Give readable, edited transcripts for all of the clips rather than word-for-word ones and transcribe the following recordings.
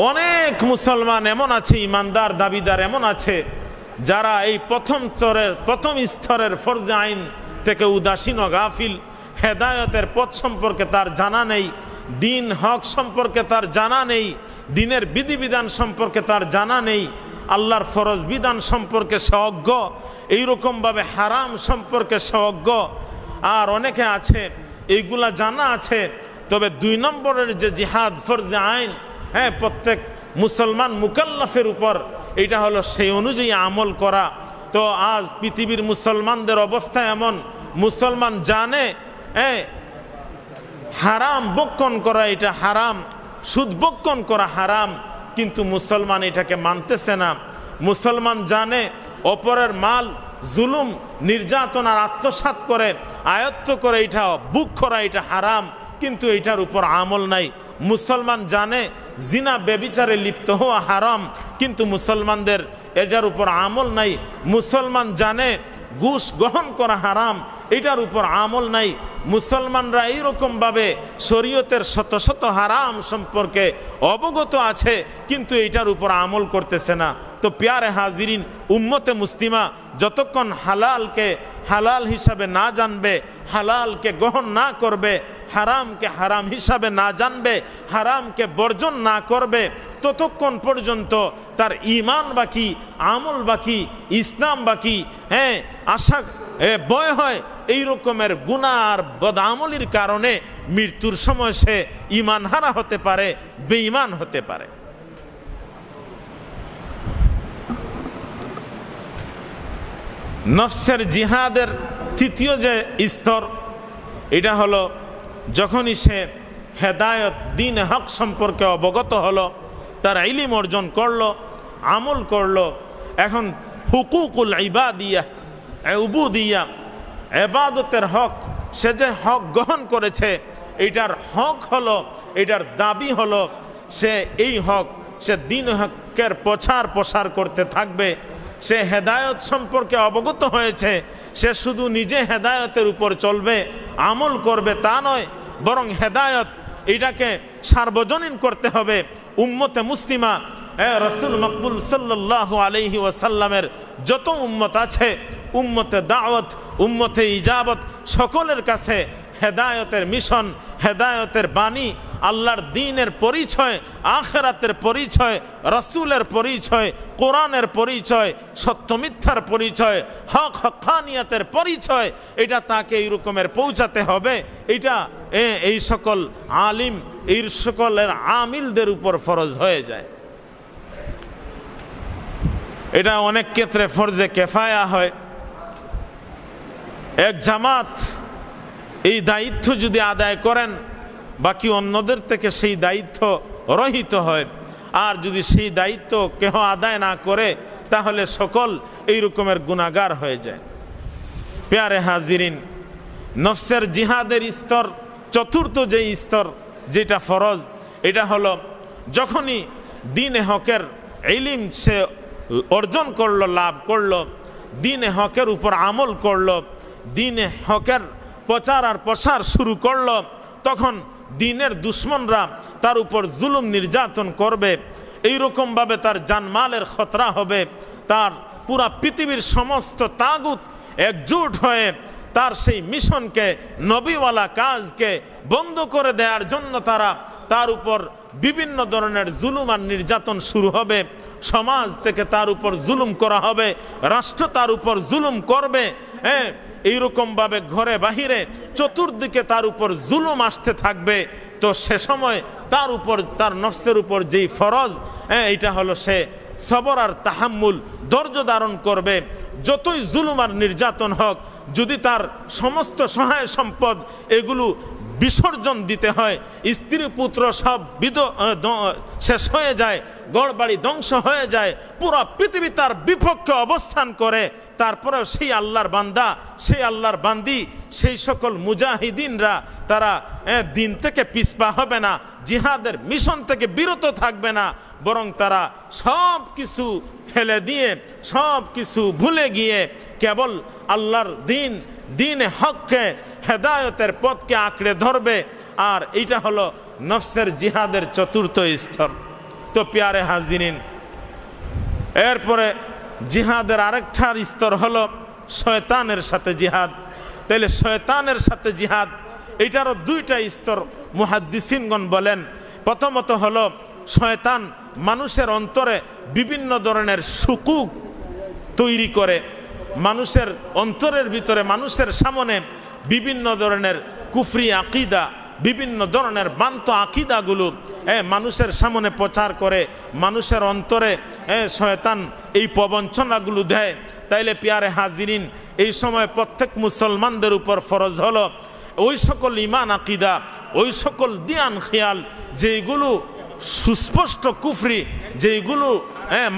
অনেক মুসলমান এমন আছে, ইমানদার দাবিদার এমন আছে, যারা এই প্রথম স্তরের ফরজে আইন থেকে উদাসীন ও গাফিল। হেদায়তের পথ সম্পর্কে তার জানা নেই, দিন হক সম্পর্কে তার জানা নেই, দিনের বিধিবিধান সম্পর্কে তার জানা নেই, আল্লাহর ফরজ বিধান সম্পর্কে সে অজ্ঞ, এইরকমভাবে হারাম সম্পর্কে সে অজ্ঞ। আর অনেকে আছে এইগুলা জানা আছে, তবে 2 নম্বরের যে জিহাদ ফরজে আইন, হ্যাঁ, প্রত্যেক মুসলমান মুকাল্লাফের উপর, এটা হলো সেই অনুযায়ী আমল করা। তো আজ পৃথিবীর মুসলমানদের অবস্থা এমন, মুসলমান জানে হারাম বক্ষণ করা এটা হারাম, সুদ বক্ষণ করা হারাম, কিন্তু মুসলমান এটাকে মানতেছে না। মুসলমান জানে অপরের মাল জুলুম নির্যাতন আর আত্মসাৎ করে আয়ত্ত করে এটা বুক করা এটা হারাম, কিন্তু এটার উপর আমল নাই। মুসলমান জানে জিনা ব্যভিচারে লিপ্ত হওয়া হারাম, কিন্তু মুসলমানদের এটার উপর আমল নাই। মুসলমান জানে ঘুষ গ্রহণ করা হারাম, এটার উপর আমল নাই। মুসলমানরা এইরকমভাবে শরীয়তের শত শত হারাম সম্পর্কে অবগত আছে, কিন্তু এটার উপর আমল করতেছে না। তো প্যারে হাজিরিন, উম্মতে মুসলিমা যতক্ষণ হালালকে হালাল হিসাবে না জানবে, হালালকে গ্রহণ না করবে, হারামকে হারাম হিসাবে না জানবে, হারামকে বর্জন না করবে, ততক্ষণ পর্যন্ত তার ঈমান বাকি, আমল বাকি, ইসলাম বাকি। হ্যাঁ, আশা ভয় হয় এই রকমের গুনাহ আর বদআমলির কারণে মৃত্যুর সময় সে ঈমান হারা হতে পারে, বেঈমান হতে পারে। নফসের জিহাদের তৃতীয় যে স্তর, এটা হলো যখনই সে হেদায়ত দ্বীন হক সম্পর্কে অবগত হলো, তার ইলম অর্জন করলো, আমল করলো, এখন হুকুকুল ইবাদিয়া উবুদিয়া ইবাদতের হক, সে যে হক গ্রহণ করেছে, এটার হক হলো, এটার দাবি হলো সে এই হক, সে দ্বীন হকের প্রসার করতে থাকবে। সে হেদায়ত সম্পর্কে অবগত হয়েছে, সে শুধু নিজে হেদায়তের উপর চলবে, আমল করবে তা নয়, বরং হেদায়ত এটাকে সার্বজনীন করতে হবে। উম্মতে মুসলিমা, রাসূল মকবুল সাল্লাল্লাহু আলাইহি ওয়াসাল্লামের যত উম্মত আছে, উম্মতে দাওয়াত, উম্মতে ইজাবত, সকলের কাছে হেদায়তের মিশন, হেদায়তের বাণী, আল্লাহর দ্বীনের পরিচয়, আখিরাতের পরিচয়, রাসূলের পরিচয়, কোরআনের পরিচয়, সত্য মিথ্যার পরিচয়, হক হক্কানিয়াতের পরিচয়, এটা তাকে এই রকমের পৌঁছাতে হবে। এটা এই সকল আলিম, এই সকলের আমিলদের উপর ফরজ হয়ে যায়। এটা অনেক ক্ষেত্রে ফরজে কেফায়া হয়। এক জামাত এই দায়িত্ব যদি আদায় করেন, বাকি অন্যদের থেকে সেই দায়িত্ব রহিত হয়। আর যদি সেই দায়িত্ব কেহ আদায় না করে, তাহলে সকল এই রকমের গুনাহগার হয়ে যায়। প্যারে হাজিরিন, নফসের জিহাদের স্তর চতুর্থ যে স্তর, যেটা ফরজ, এটা হলো যখনই দ্বীনে হকের ইলম সে অর্জন করলো, লাভ করলো, দ্বীনে হকের উপর আমল করলো, দ্বীনে হকের প্রচার আর প্রসার শুরু করলো, তখন দ্বীনের দুশ্মনরা তার উপর জুলুম নির্যাতন করবে। এইরকমভাবে তার জানমালের খতরা হবে। তার পুরা পৃথিবীর সমস্ত তাগুত একজোট হয়ে তার সেই মিশনকে, নবীওয়ালা কাজকে বন্ধ করে দেওয়ার জন্য তার উপর বিভিন্ন ধরনের জুলুম আর নির্যাতন শুরু হবে। সমাজ থেকে তার উপর জুলুম করা হবে, রাষ্ট্র তার উপর জুলুম করবে। হ্যাঁ, এইরকমভাবে ঘরে বাহিরে চতুর্দিকে তার উপর জুলুম আসতে থাকবে। তো সে সময় তার উপর, তার নফসের উপর যেই ফরজ, এটা হলো সে সবর আর তাহাম্মুল, ধৈর্য ধারণ করবে। যতই জুলুম আর নির্যাতন হোক, যদি তার সমস্ত সহায় সম্পদ এগুলো বিসর্জন দিতে হয়, স্ত্রী পুত্র সব শেষ হয়ে যায়, গড়বাড়ি ধ্বংস হয়ে যায়, পুরো পৃথিবী তার বিপক্ষে অবস্থান করে, তারপরেও সেই আল্লাহর বান্দা, সেই আল্লাহর বান্দি, সেই সকল মুজাহিদিনরা তারা দিন থেকে পিছপা হবে না, জিহাদের মিশন থেকে বিরত থাকবে না, বরং তারা সব কিছু ফেলে দিয়ে, সব কিছু ভুলে গিয়ে কেবল আল্লাহর দ্বীনে হককে, হেদায়তের পথকে আঁকড়ে ধরবে। আর এইটা হলো নফসের জিহাদের চতুর্থ স্তর। তো তো প্যারে হাজিরিন, এরপরে জিহাদের আরেকটা স্তর হলো শয়তানের সাথে জিহাদ। তাইলে শয়তানের সাথে জিহাদ এটারও দুইটা স্তর মুহাদ্দিসিনগণ বলেন। প্রথমত হলো শয়তান মানুষের অন্তরে বিভিন্ন ধরনের শুকুক তৈরি করে, মানুষের অন্তরের ভিতরে মানুষের সামনে বিভিন্ন ধরনের কুফরি আকিদা, বিভিন্ন ধরনের বান্ত আকিদাগুলো মানুষের সামনে প্রচার করে, মানুষের অন্তরে শয়তান এই প্রবঞ্চনাগুলো দেয়। তাইলে প্যারে হাজিরিন, এই সময় প্রত্যেক মুসলমানদের উপর ফরজ হলো ওই সকল ইমান আকিদা, ওই সকল দিয়ান খেয়াল যেইগুলো সুস্পষ্ট কুফরি, যেইগুলো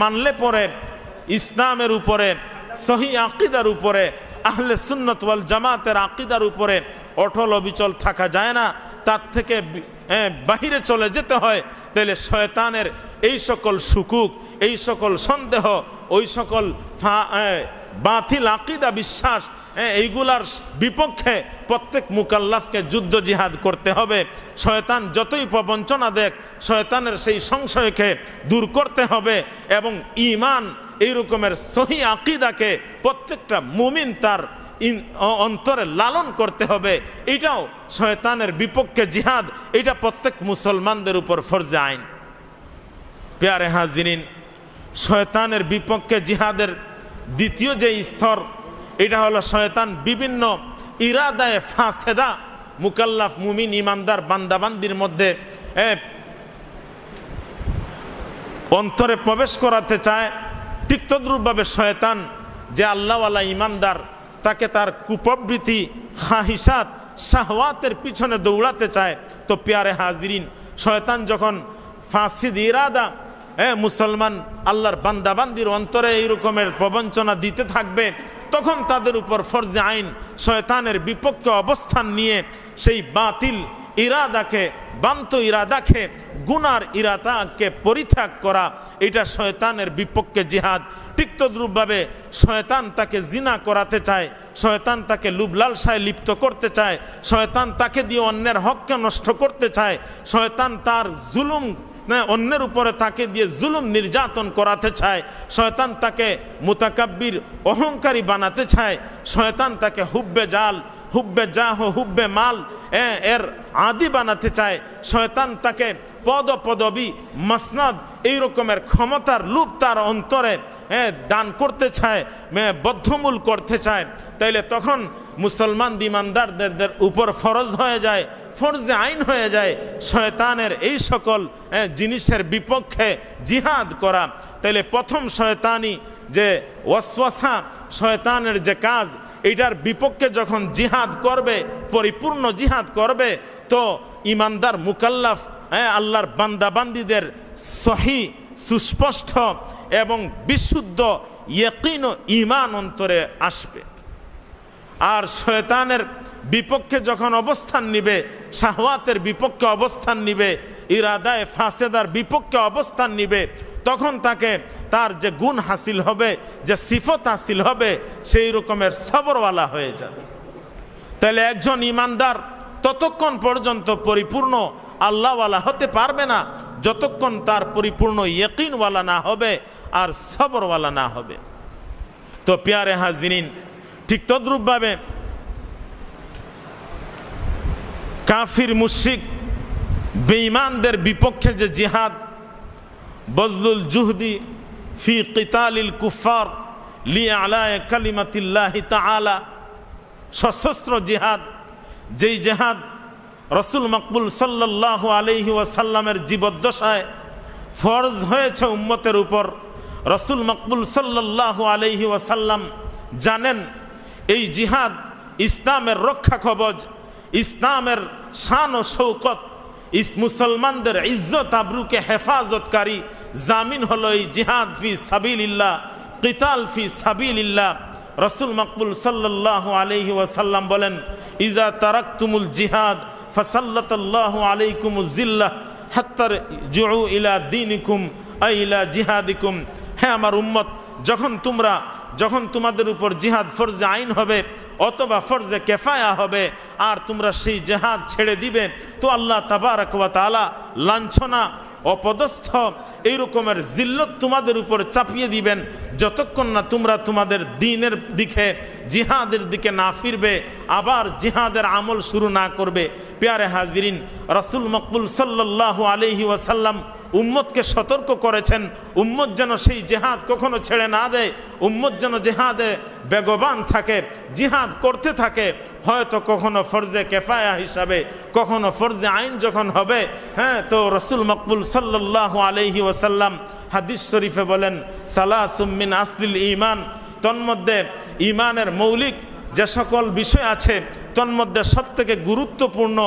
মানলে পরে ইসলামের উপরে, সহি আকিদার উপরে, আহলে সুন্নাত ওয়াল জামাতের আকিদার উপরে অটল অবিচল থাকা যায় না, তার থেকে বাহিরে চলে যেতে হয়। তাহলে শয়তানের এই সকল শুকুক, এই সকল সন্দেহ, ওই সকল বাতিল আকিদা বিশ্বাস, এইগুলার বিপক্ষে প্রত্যেক মুকাল্লাফকে যুদ্ধ জিহাদ করতে হবে। শয়তান যতই প্রবঞ্চনা দেখ, শয়তানের সেই সংশয়কে দূর করতে হবে এবং ঈমান এই রকমের সহি আকিদাকে প্রত্যেকটা মুমিন তার অন্তরে লালন করতে হবে। এটাও শয়তানের বিপক্ষে জিহাদ, এটা প্রত্যেক মুসলমানদের উপর ফরজে আইন। প্যারে হাজিরিন, শয়তানের বিপক্ষে জিহাদের দ্বিতীয় যে স্তর, এটা হলো শয়তান বিভিন্ন ইরাদায়ে ফাসেদা মুকাল্লাফ মুমিন ইমানদার বান্দাবান্দির মধ্যে অন্তরে প্রবেশ করাতে চায়। ঠিক তদ্রূপভাবে শয়তান যে আল্লাহওয়ালা ইমানদার, তাকে তার কুপ্রবৃত্তি, খাহিসাত, শাহওয়াতের পিছনে দৌড়াতে চায়। তো প্যারে হাজিরিন, শয়তান যখন ফাসিদ ইরাদা মুসলমান আল্লাহর বান্দাবান্দির অন্তরে এই রকমের প্রবঞ্চনা দিতে থাকবে, তখন তাদের উপর ফরজে আইন শয়তানের বিপক্ষে অবস্থান নিয়ে সেই বাতিল ইরাদাকে, বান্ত ইরাদাকে, গুনার ইরাদাকে পরিত্যাগ করা, এটা শয়তানের বিপক্ষে জিহাদ। ঠিক তদ্রূপভাবে শয়তান তাকে জিনা করাতে চায়, শয়তান তাকে লুবলালসায় লিপ্ত করতে চায়, শয়তান তাকে দিয়ে অন্যের হককে নষ্ট করতে চায়, শয়তান তার জুলুম অন্যের উপরে তাকে দিয়ে জুলুম নির্যাতন করাতে চায়, শয়তান তাকে মুতাকাব্বির অহংকারী বানাতে চায়, শয়তান তাকে হুব্বে জাল, হুব্বে জাহ, হুব্বে মাল এর আদি বানাতে চায়, শয়তান তাকে পদ পদবী, মসনদ এই রকমের ক্ষমতার লুপ তার অন্তরে দান করতে চায়, বদ্ধমূল করতে চায়। তাইলে তখন মুসলমান ইমানদারদের উপর ফরজ হয়ে যায়, ফরজে আইন হয়ে যায় শয়তানের এই সকল জিনিসের বিপক্ষে জিহাদ করা। তাইলে প্রথম শয়তানি যে ওয়াসওয়াসা, শয়তানের যে কাজ, এটার বিপক্ষে যখন জিহাদ করবে, পরিপূর্ণ জিহাদ করবে, তো ইমানদার মুকাল্লাফ আল্লাহর বান্দাবান্দিদের সহি, সুস্পষ্ট এবং বিশুদ্ধ ইয়াকিন ও ঈমান অন্তরে আসবে। আর শয়তানের বিপক্ষে যখন অবস্থান নিবে, শাহওয়াতের বিপক্ষে অবস্থান নিবে, ইরাদায়ে ফাসেদার বিপক্ষে অবস্থান নিবে, তখন তাকে তার যে গুণ হাসিল হবে, যে সিফত হাসিল হবে, সেই রকমের সবরওয়ালা হয়ে যাবে। তাহলে একজন ইমানদার ততক্ষণ পর্যন্ত পরিপূর্ণ আল্লাহওয়ালা হতে পারবে না যতক্ষণ তার পরিপূর্ণ ইয়াকিনওয়ালা না হবে আর সবরওয়ালা না হবে। তো প্যারে হাজিরিন, ঠিক তদ্রূপভাবে কাফির মুশরিক বেঈমানদের বিপক্ষে যে জিহাদ, বজলুল জুহদি ফি কিতালিল কুফার লিআলায়ে কালিমাতিল্লাহি তাআলা, সশস্ত্র জিহাদ, যেই জিহাদ রসুল মকবুল সাল্লাল্লাহু আলাইহি ওয়াসাল্লামের জীবদ্দশায় ফরজ হয়েছে উম্মতের উপর। রসুল মকবুল সাল্লাল্লাহু আলাইহি ওয়াসাল্লাম জানেন এই জিহাদ ইসলামের রক্ষা কবচ, ইসলামের শান ও শৌকত, মুসলমানদের ইজ্জত আবরুকে হেফাজতকারী জামিন হলো এই জিহাদ ফি সাবিলিল্লাহ, কিতাল ফি সাবিলিল্লাহ। রসুল মকবুল সাল্লাল্লাহু আলাইহি ওয়াসাল্লাম বলেন, ইজা তারাকতুমুল জিহাদ ফাসাল্লাতাল্লাহু আলাইকুমুজ জিল্লাহ হাত্তা রুজু ইলা দীনিকুম আই ইলা জিহাদিকুম। হ্যাঁ আমার উম্মত, যখন তোমাদের উপর জিহাদ ফরজে আইন হবে অথবা ফরজে কেফায়া হবে আর তোমরা সেই জিহাদ ছেড়ে দিবে, তো আল্লাহ তাবারক ওয়া তাআলা লাঞ্ছনা অপদস্থ এই রকমের জিল্লত তোমাদের উপর চাপিয়ে দিবেন যতক্ষণ না তোমরা তোমাদের দ্বীনের দিকে জিহাদের দিকে না ফিরবে, আবার জিহাদের আমল শুরু না করবে। প্যারে হাজিরিন, রাসূল মকবুল সাল্লাল্লাহু আলাইহি ওয়াসাল্লাম উম্মতকে সতর্ক করেছেন, উম্মত যেন সেই জিহাদ কখনো ছেড়ে না দেয়, উম্মত যেন জিহাদে বেগবান থাকে, জিহাদ করতে থাকে। হয়তো কখনো ফরজে কেফায়া হিসাবে, কখনো ফরজে আইন যখন হবে, তো রাসূল মকবুল সাল্লাল্লাহু আলাইহি ওয়াসাল্লাম হাদিস শরীফে বলেন, সালাসুম মিন আসলিল ঈমান, তন্মধ্যে ঈমানের মৌলিক যে সকল বিষয় আছে তন্মধ্যে সবথেকে গুরুত্বপূর্ণ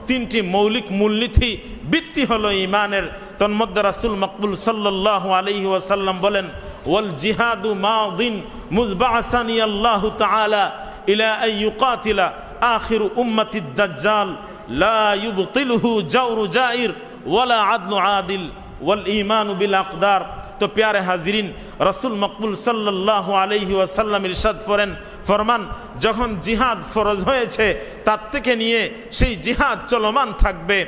তিনটি মৌলিক মূলনীতি ভিত্তি হলো ঈমানের। তন্মধ্যে রাসূল মকবুল সাল্লাল্লাহু আলাইহি ওয়াসাল্লাম বলেন, ওয়াল জিহাদু মাদিন মুযবাসানি আল্লাহু তাআলা ইলা আন ইউকাতিলা আখির উম্মতিদ দাজ্জাল লা ইউবতিলহু জাওরু জাইর ওয়ালা আদলু আদিল ওয়াল ঈমানু বিল আকদার। তো প্যারে হাজিরিন, রাসূল মকবুল সাল্লাল্লাহু আলাইহি ওয়াসাল্লাম ইরশাদ ফরমান, যখন জিহাদ ফরজ হয়েছে তার থেকে নিয়ে সেই জিহাদ চলমান থাকবে।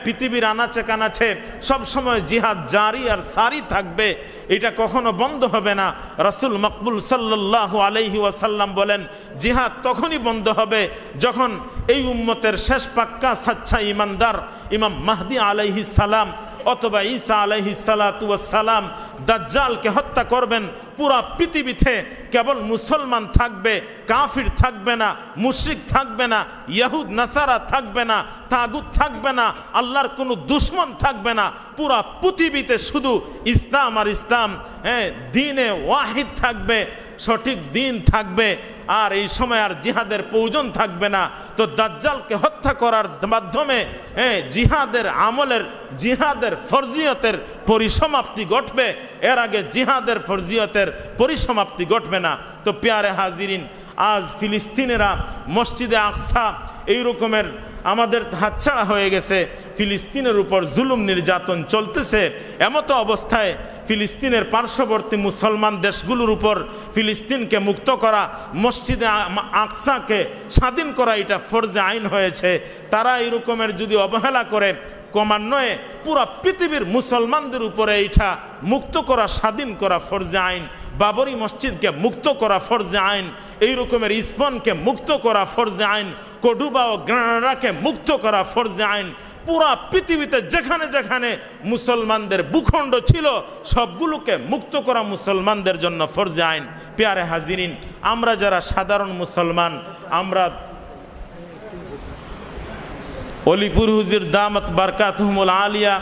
পৃথিবীর আনাচে কানাচে সবসময় জিহাদ জারি আর সারি থাকবে, এটা কখনো বন্ধ হবে না। রাসূল মকবুল সাল্লাল্লাহু আলাইহি ওয়াসাল্লাম বলেন, জিহাদ তখনই বন্ধ হবে যখন এই উম্মতের শেষ পাক্কা সাচ্চা ইমানদার ইমাম মাহদি আলাইহিস সালাম অথবা ঈসা আলাইহিস সালাতু ওয়াস সালাম দাজ্জালকে হত্যা করবেন। পুরা পৃথিবীতে কেবল মুসলমান থাকবে, কাফির থাকবে না, মুশরিক থাকবে না, ইহুদ নাসারা থাকবে না, তাগুত থাকবে না, আল্লাহর কোনো দুশমন থাকবে না। পুরা পৃথিবীতে শুধু ইসলাম আর ইসলাম, দ্বীনে ওয়াহিদ থাকবে, সঠিক দ্বীন থাকবে। আর এই সময় আর জিহাদের প্রয়োজন থাকবে না। তো দাজ্জালকে হত্যা করার মাধ্যমে জিহাদের আমলের, জিহাদের ফরজিয়তের পরিসমাপ্তি ঘটবে, এর আগে জিহাদের ফরজিয়তের পরিসমাপ্তি ঘটবে না। তো প্যারে হাজিরিন, আজ ফিলিস্তিনেরা মসজিদে আকসা এই রকমের আমাদের হাতছাড়া হয়ে গেছে, ফিলিস্তিনের উপর জুলুম নির্যাতন চলতেছে। এমতো অবস্থায় ফিলিস্তিনের পার্শ্ববর্তী মুসলমান দেশগুলোর উপর ফিলিস্তিনকে মুক্ত করা, মসজিদে আকসাকে স্বাধীন করা, এটা ফরজে আইন হয়েছে। তারা এই রকমের যদি অবহেলা করে, ক্রমান্বয়ে পুরা পৃথিবীর মুসলমানদের উপরে এইটা মুক্ত করা, স্বাধীন করা ফরজে আইন। বাবরি মসজিদকে মুক্ত করা ফরজে আইন, এই রকমের ইস্পনকে মুক্ত করা ফরজে আইন, কডুবা ও গ্রানাডাকে মুক্ত করা ফরজে আইন। পুরা পৃথিবীতে যেখানে যেখানে মুসলমানদের ভূখণ্ড ছিল সবগুলোকে মুক্ত করা মুসলমানদের জন্য ফরজে আইন। প্যারে হাজিরিন, আমরা যারা সাধারণ মুসলমান, আমরা অলিপুর হুজুর দামাত বারকাতুহুমুল আলিয়া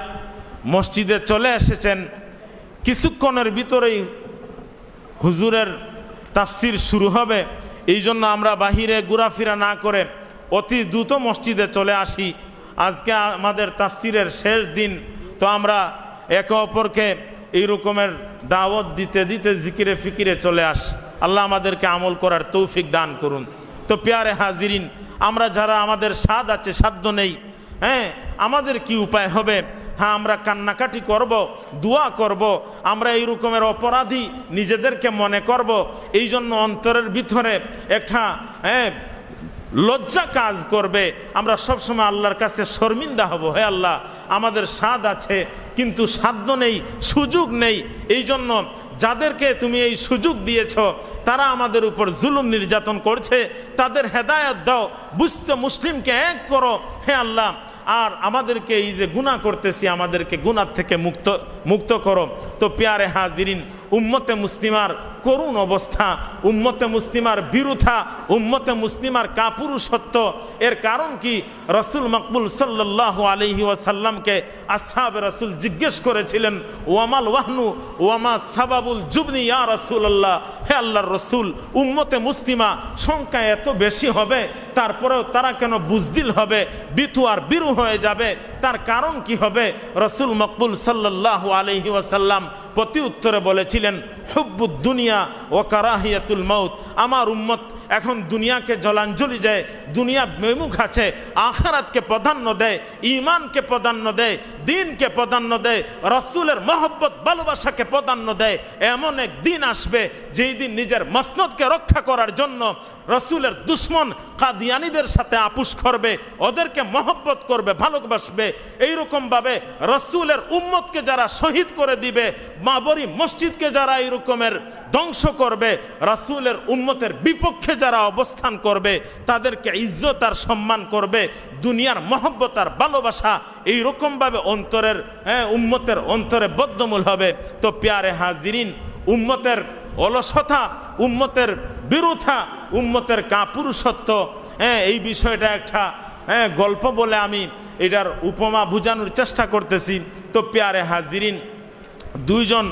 মসজিদে চলে এসেছেন। কিছুক্ষণের ভিতরেই হুজুরের তাফসির শুরু হবে, এই জন্য আমরা বাহিরে ঘোরাফেরা না করে অতি দ্রুত মসজিদে চলে আসি। আজকে আমাদের তাফসিরের শেষ দিন, তো আমরা একে অপরকে এই রকমের দাওয়াত দিতে দিতে জিকিরে ফিকিরে চলে আসি। আল্লাহ আমাদেরকে আমল করার তৌফিক দান করুন। তো প্যারে হাজিরিন, আমরা যারা আমাদের সাদ আছে, সাধ্য নেই, আমাদের কি উপায় হবে? আমরা কান্নাকাটি করব, দোয়া করব, আমরা এই রকমের অপরাধী নিজেদেরকে মনে করব। এই জন্য অন্তরের ভিতরে একটা লজ্জা কাজ করবে। আমরা সবসময় আল্লাহর কাছে শর্মিন্দা হব, হে আল্লাহ আমাদের সাদ আছে কিন্তু সাধ্য নেই, সুযোগ নেই। এই জন্য যাদেরকে তুমি এই সুযোগ দিয়েছ তারা আমাদের উপর জুলুম নির্যাতন করছে, তাদের হেদায়েত দাও, বুঝতে মুসলিমকে এক করো হে আল্লাহ। আর আমাদেরকে এই যে গুনাহ করতেছি আমাদেরকে গুনাহ থেকে মুক্ত করো। তো প্যারে হাজিরিন, উম্মতে মুসলিমার করুণ অবস্থা, উম্মতে মুসলিমার বিরুথা, উম্মতে মুসলিমার কাপুরুষত্ব। এর কারণ কি? রাসূল মকবুল সাল্লাল্লাহু আলাইহি ওয়াসাল্লামকে আসহাবে রাসূল জিজ্ঞেস করেছিলেন, ওয়ামাল ওয়াহনু ওয়ামা সাবাবুল জুবনি ইয়া রাসূলুল্লাহ, হে আল্লাহর রাসূল উম্মতে মুসলিমা সংখ্যা এত বেশি হবে তারপরেও তারা কেন বুজদিল হবে, বিতু আর বিরু হয়ে যাবে? তার কারণ কি হবে? রাসূল মকবুল সাল্লাল্লাহু আলাইহি ওয়াসাল্লাম প্রতি উত্তরে বলেছিলেন, হুব্বুদ দুনিয়া ও কারাহিয়াতুল মউত। আমার উম্মত এখন দুনিয়াকে জলাঞ্জলি দেয়, দুনিয়া বিমুখ আছে, আখিরাতকে প্রাধান্য দেয়, ঈমানকে প্রাধান্য দেয়, দ্বীনকে প্রাধান্য দেয়, রাসূলের মহব্বত ভালোবাসাকে প্রাধান্য দেয়। এমন এক দিন আসবে যেই দিন নিজের মসনদকে রক্ষা করার জন্য রাসূলের দুশমন কাদিয়ানীদের সাথে আপুস করবে, ওদেরকে মহব্বত করবে, ভালোবাসবে। এইরকমভাবে রসুলের উম্মতকে যারা শহীদ করে দিবে, বাবরি মসজিদকে যারা এই রকমের ধ্বংস করবে, রসুলের উম্মতের বিপক্ষে যারা অবস্থান করবে, তাদেরকে ইজ্জত আর সম্মান করবে, দুনিয়ার মহব্বত আর ভালোবাসা এইরকমভাবে অন্তরের উম্মতের অন্তরে বদ্ধমূল হবে। তো প্যারে হাজিরিন, উম্মতের অলসতা, উম্মতের বিরুদ্ধা, উম্মতের কাপুরুষত্ব, এই বিষয়টা একটা গল্প বলে আমি এটার উপমা বোঝানোর চেষ্টা করতেছি। তো প্যারে হাজিরিন, দুইজন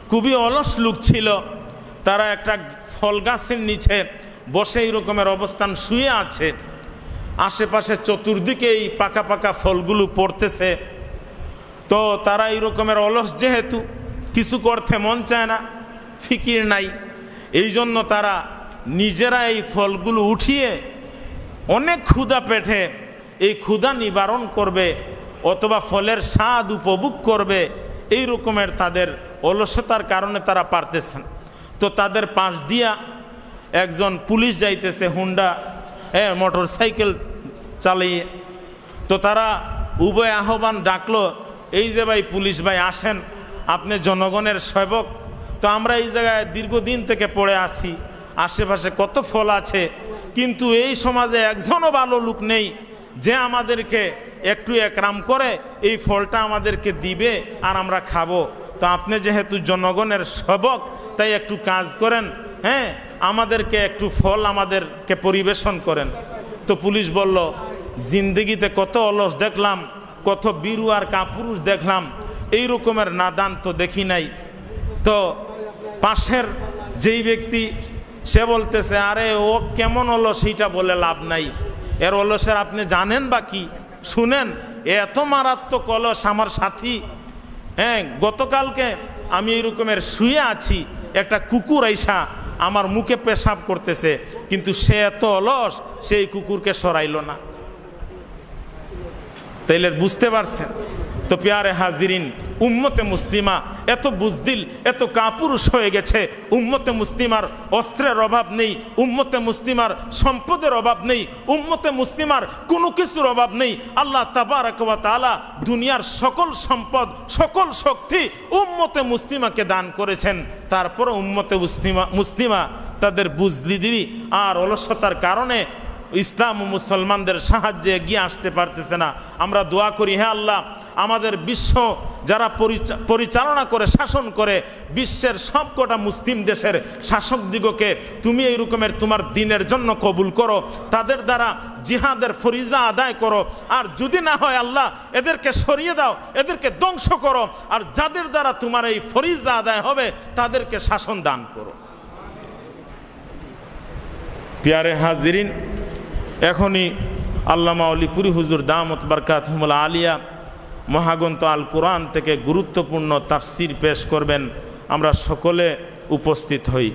খুবই অলস লোক ছিল, তারা একটা ফল গাছের নিচে বসে এই রকমের অবস্থান শুয়ে আছে। আশেপাশে চতুর্দিকে এই পাকা পাকা ফলগুলো পড়তেছে। তো তারা এই রকমের অলস, যেহেতু কিছু করতে মন চায় না, ফিকির নাই, এই জন্য তারা নিজেরা এই ফলগুলো উঠিয়ে অনেক ক্ষুধা পেটে এই ক্ষুধা নিবারণ করবে অথবা ফলের স্বাদ উপভোগ করবে, এই রকমের তাদের অলসতার কারণে তারা পারতেছেন। তো তাদের পাশ দিয়া একজন পুলিশ যাইতেছে, হুন্ডা মোটর সাইকেল চালিয়ে। তো তারা উভয় আহ্বান ডাকলো, এই যে ভাই পুলিশ ভাই আসেন, আপনি জনগণের সেবক। তো আমরা এই জায়গায় দীর্ঘদিন থেকে পড়ে আসি, আশেপাশে কত ফল আছে, কিন্তু এই সমাজে একজনও ভালো লোক নেই যে আমাদেরকে একটু একরাম করে এই ফলটা আমাদেরকে দিবে আর আমরা খাবো। তো আপনি যেহেতু জনগণের সেবক, তাই একটু কাজ করেন, আমাদেরকে একটু ফল আমাদেরকে পরিবেশন করেন। তো পুলিশ বলল, জিন্দগিতে কত অলস দেখলাম, কত বীরু আর কাপুরুষ দেখলাম, এই রকমের নাদান তো দেখি নাই। তো পাশের যেই ব্যক্তি, সে বলতেছে, আরে ও কেমন অলস সেইটা বলে লাভ নাই, এর অলসের আপনি জানেন বা কি? শুনেন, এত মারাত্মক অলস আমার সাথী। গতকালকে আমি এই রকমের শুয়ে আছি, একটা কুকুর আইসা আমার মুখে পেশাব করতেছে, কিন্তু সে এত অলস, সেই কুকুরকে সরাইল না। তাইলে বুঝতে পারছেন? তো প্যারে হাজিরিন, উম্মতে মুসলিমা এত বুজদিল, এত কাপুরুষ হয়ে গেছে। উম্মতে মুসলিমার অস্ত্রের অভাব নেই, উম্মতে মুসলিমার সম্পদের অভাব নেই, উম্মতে মুসলিমার কোনো কিছুর অভাব নেই। আল্লাহ তাবারক ওয়া তাআলা দুনিয়ার সকল সম্পদ, সকল শক্তি উম্মতে মুসলিমাকে দান করেছেন। তারপরে উম্মতে মুসলিমা তাদের বুজলিদিরি আর অলসতার কারণে ইসলাম ও মুসলমানদের সাহায্যে এগিয়ে আসতে পারতেছে না। আমরা দোয়া করি, হে আল্লাহ, আমাদের বিশ্ব যারা পরিচালনা করে, শাসন করে, বিশ্বের সবকটা মুসলিম দেশের শাসক দিগকে তুমি এই রকমের তোমার দ্বীনের জন্য কবুল করো, তাদের দ্বারা জিহাদের ফরিজা আদায় করো। আর যদি না হয় আল্লাহ, এদেরকে সরিয়ে দাও, এদেরকে ধ্বংস করো। আর যাদের দ্বারা তোমার এই ফরিজা আদায় হবে, তাদেরকে শাসন দান করো। প্যারে হাজিরিন, এখনই আল্লামা অলিপুরি হুজুর দামত বারকাতুহুল আলিয়া মহাগ্রন্থ আল কোরআন থেকে গুরুত্বপূর্ণ তাফসির পেশ করবেন। আমরা সকলে উপস্থিত হই।